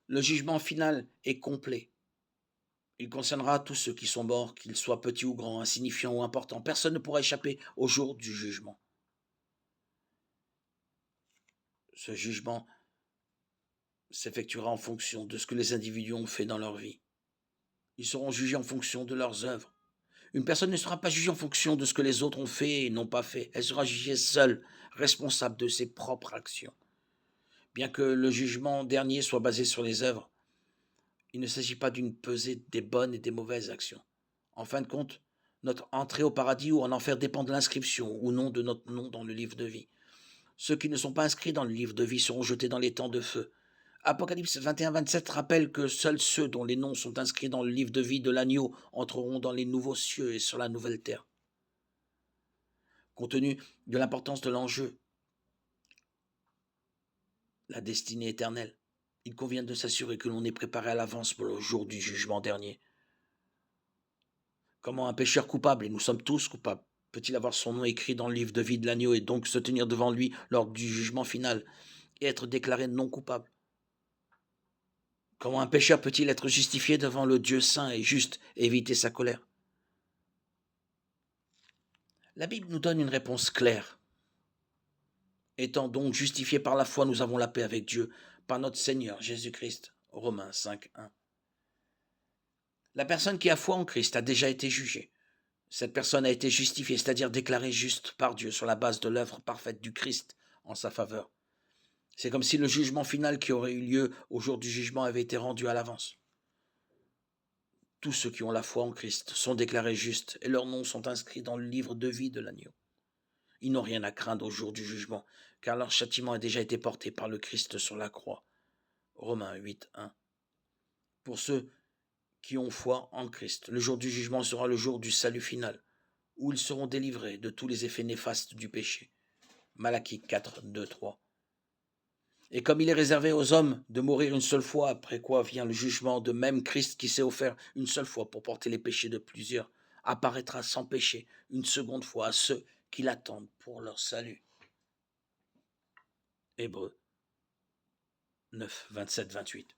Le jugement final est complet. Il concernera tous ceux qui sont morts, qu'ils soient petits ou grands, insignifiants ou importants. Personne ne pourra échapper au jour du jugement. Ce jugement s'effectuera en fonction de ce que les individus ont fait dans leur vie. Ils seront jugés en fonction de leurs œuvres. Une personne ne sera pas jugée en fonction de ce que les autres ont fait et n'ont pas fait. Elle sera jugée seule, responsable de ses propres actions. Bien que le jugement dernier soit basé sur les œuvres, il ne s'agit pas d'une pesée des bonnes et des mauvaises actions. En fin de compte, notre entrée au paradis ou en enfer dépend de l'inscription ou non de notre nom dans le livre de vie. Ceux qui ne sont pas inscrits dans le livre de vie seront jetés dans les temps de feu. Apocalypse 21-27 rappelle que seuls ceux dont les noms sont inscrits dans le livre de vie de l'agneau entreront dans les nouveaux cieux et sur la nouvelle terre. Compte tenu de l'importance de l'enjeu, la destinée éternelle, il convient de s'assurer que l'on est préparé à l'avance pour le jour du jugement dernier. Comment un pécheur coupable, et nous sommes tous coupables, peut-il avoir son nom écrit dans le livre de vie de l'agneau et donc se tenir devant lui lors du jugement final et être déclaré non coupable? Comment un pécheur peut-il être justifié devant le Dieu saint et juste et éviter sa colère? La Bible nous donne une réponse claire. Étant donc justifiés par la foi, nous avons la paix avec Dieu, par notre Seigneur Jésus-Christ. Romains 5.1. La personne qui a foi en Christ a déjà été jugée. Cette personne a été justifiée, c'est-à-dire déclarée juste par Dieu sur la base de l'œuvre parfaite du Christ en sa faveur. C'est comme si le jugement final qui aurait eu lieu au jour du jugement avait été rendu à l'avance. Tous ceux qui ont la foi en Christ sont déclarés justes et leurs noms sont inscrits dans le livre de vie de l'agneau. Ils n'ont rien à craindre au jour du jugement, car leur châtiment a déjà été porté par le Christ sur la croix. Romains 8.1. Pour ceux qui ont foi en Christ, le jour du jugement sera le jour du salut final, où ils seront délivrés de tous les effets néfastes du péché. Malachie 4.2-3. Et comme il est réservé aux hommes de mourir une seule fois, après quoi vient le jugement, de même Christ qui s'est offert une seule fois pour porter les péchés de plusieurs, apparaîtra sans péché une seconde fois à ceux qui l'attendent pour leur salut. Hébreux 9, 27, 28.